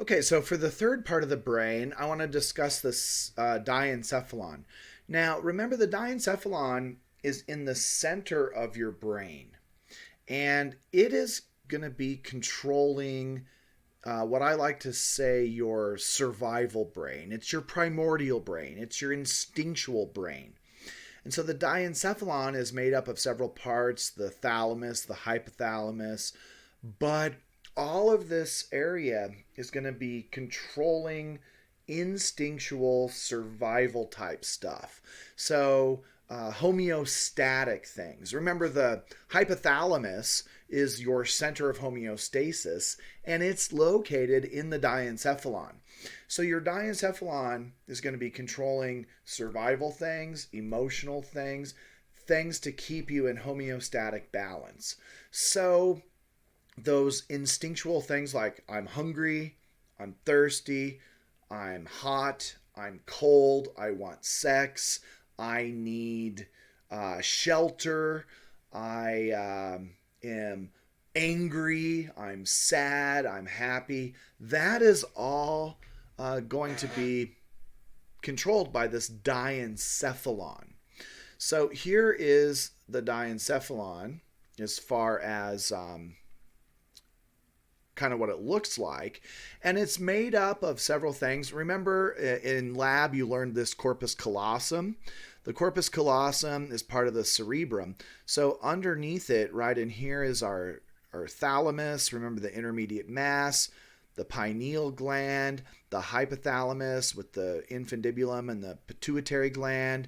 Okay, so for the third part of the brain, I want to discuss this diencephalon. Now, remember the diencephalon is in the center of your brain, and it is going to be controlling what I like to say your survival brain. It's your primordial brain, it's your instinctual brain. And so the diencephalon is made up of several parts, the thalamus, the hypothalamus, but all of this area is going to be controlling instinctual survival type stuff. So, homeostatic things. Remember, the hypothalamus is your center of homeostasis, and it's located in the diencephalon. So, your diencephalon is going to be controlling survival things, emotional things, things to keep you in homeostatic balance. So, those instinctual things like I'm hungry, I'm thirsty, I'm hot, I'm cold, I want sex, I need shelter, I am angry, I'm sad, I'm happy. That is all going to be controlled by this diencephalon. So here is the diencephalon as far as kind of what it looks like. And it's made up of several things. Remember in lab, you learned this corpus callosum. The corpus callosum is part of the cerebrum. So underneath it, right in here, is our thalamus. Remember the intermediate mass, the pineal gland, the hypothalamus with the infundibulum and the pituitary gland.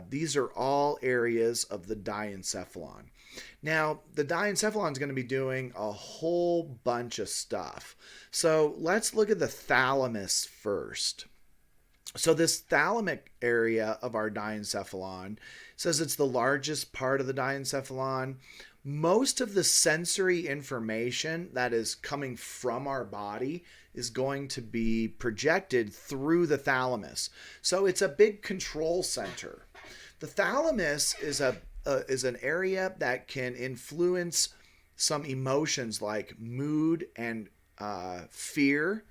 These are all areas of the diencephalon. Now, the diencephalon is going to be doing a whole bunch of stuff. So let's look at the thalamus first. So this thalamic area of our diencephalon says it's the largest part of the diencephalon. Most of the sensory information that is coming from our body is going to be projected through the thalamus. So it's a big control center. The thalamus is an area that can influence some emotions like mood and fear,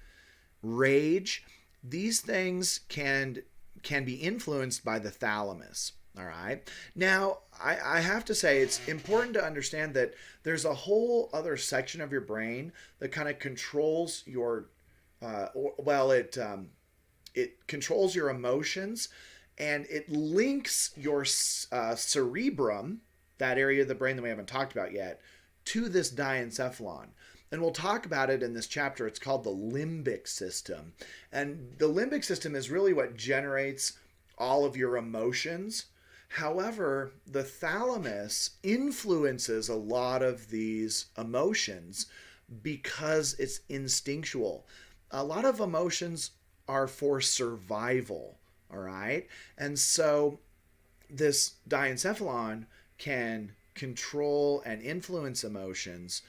rage. These things can be influenced by the thalamus. All right. Now, I have to say it's important to understand that there's a whole other section of your brain that kind of controls your, it controls your emotions, and it links your cerebrum, that area of the brain that we haven't talked about yet, to this diencephalon. And we'll talk about it in this chapter. It's called the limbic system. And the limbic system is really what generates all of your emotions. However, the thalamus influences a lot of these emotions because it's instinctual. A lot of emotions are for survival, all right? And so this diencephalon can control and influence emotions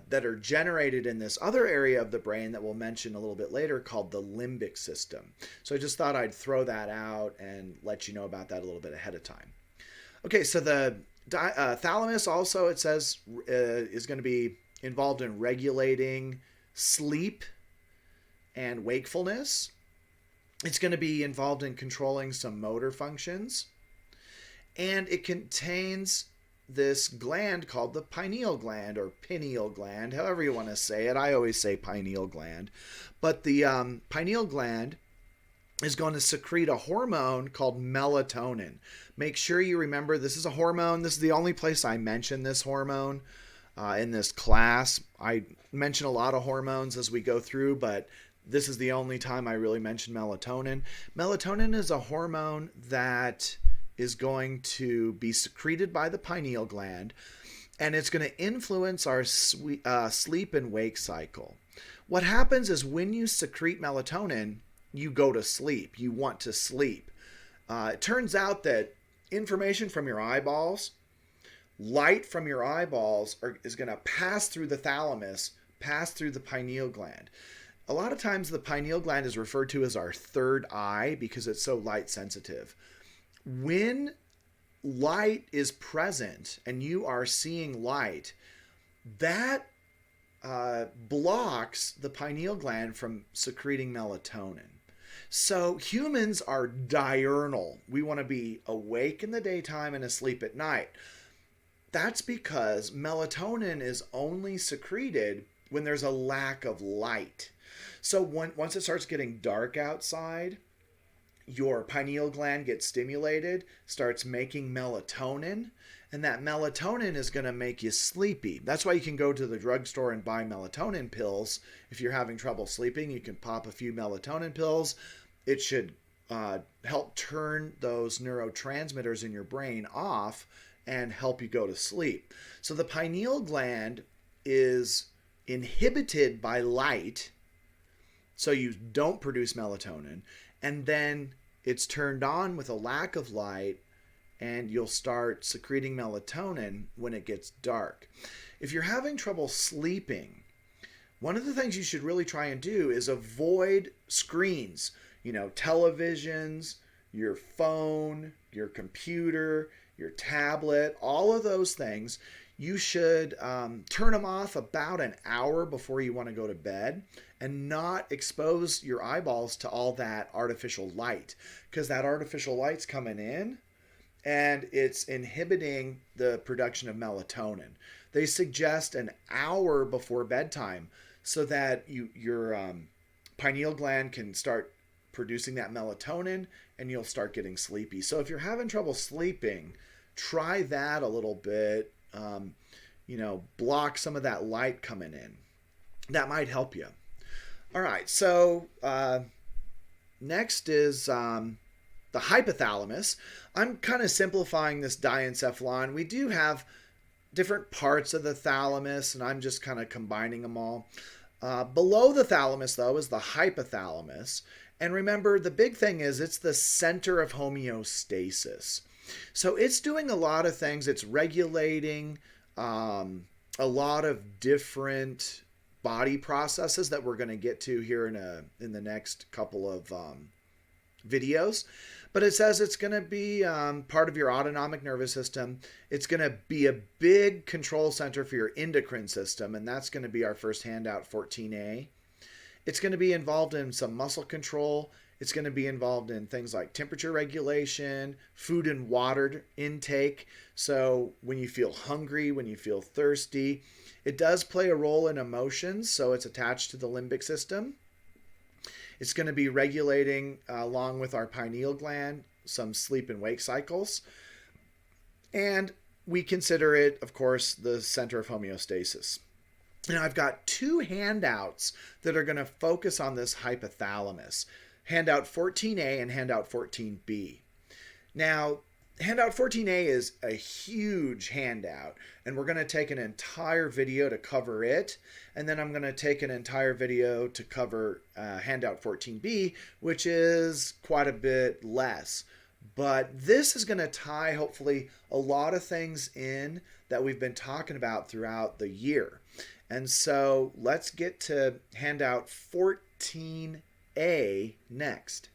that are generated in this other area of the brain that we'll mention a little bit later called the limbic system. So I just thought I'd throw that out and let you know about that a little bit ahead of time. Okay, so the thalamus also, it says, is going to be involved in regulating sleep and wakefulness. It's going to be involved in controlling some motor functions. And it contains this gland called the pineal gland or pineal gland, however you want to say it. I always say pineal gland. But the pineal gland is going to secrete a hormone called melatonin. Make sure you remember this is a hormone. This is the only place I mention this hormone in this class. I mention a lot of hormones as we go through, but this is the only time I really mention melatonin. Melatonin is a hormone that is going to be secreted by the pineal gland, and it's going to influence our sleep and wake cycle. What happens is when you secrete melatonin, you go to sleep. You want to sleep. It turns out that information from your eyeballs, light from your eyeballs is going to pass through the thalamus, pass through the pineal gland. A lot of times the pineal gland is referred to as our third eye because it's so light sensitive. When light is present and you are seeing light, that blocks the pineal gland from secreting melatonin. So humans are diurnal. We want to be awake in the daytime and asleep at night. That's because melatonin is only secreted when there's a lack of light. So once it starts getting dark outside, your pineal gland gets stimulated, starts making melatonin, and that melatonin is going to make you sleepy. That's why you can go to the drugstore and buy melatonin pills. If you're having trouble sleeping, you can pop a few melatonin pills. It should help turn those neurotransmitters in your brain off and help you go to sleep. So the pineal gland is inhibited by light, so you don't produce melatonin, and then it's turned on with a lack of light, and you'll start secreting melatonin when it gets dark. If you're having trouble sleeping, one of the things you should really try and do is avoid screens, televisions, your phone, your computer, your tablet, all of those things. You should turn them off about an hour before you want to go to bed and not expose your eyeballs to all that artificial light, because that artificial light's coming in and it's inhibiting the production of melatonin. They suggest an hour before bedtime so that your pineal gland can start producing that melatonin and you'll start getting sleepy. So if you're having trouble sleeping, try that a little bit. Block some of that light coming in. That might help you. All right, so next is the hypothalamus. I'm kind of simplifying this diencephalon. We do have different parts of the thalamus, and I'm just kind of combining them all. Below the thalamus, though, is the hypothalamus. And remember, the big thing is it's the center of homeostasis. So it's doing a lot of things. It's regulating a lot of different body processes that we're going to get to here in the next couple of videos. But it says it's going to be part of your autonomic nervous system. It's going to be a big control center for your endocrine system, and that's going to be our first handout, 14A. It's going to be involved in some muscle control. It's going to be involved in things like temperature regulation, food and water intake. So when you feel hungry, when you feel thirsty, it does play a role in emotions. So it's attached to the limbic system. It's going to be regulating, along with our pineal gland, some sleep and wake cycles. And we consider it, of course, the center of homeostasis. Now, I've got two handouts that are going to focus on this hypothalamus. Handout 14A and handout 14B. Now, handout 14A is a huge handout, and we're going to take an entire video to cover it, and then I'm going to take an entire video to cover handout 14B, which is quite a bit less. But this is going to tie, hopefully, a lot of things in that we've been talking about throughout the year. And so let's get to handout 14A next.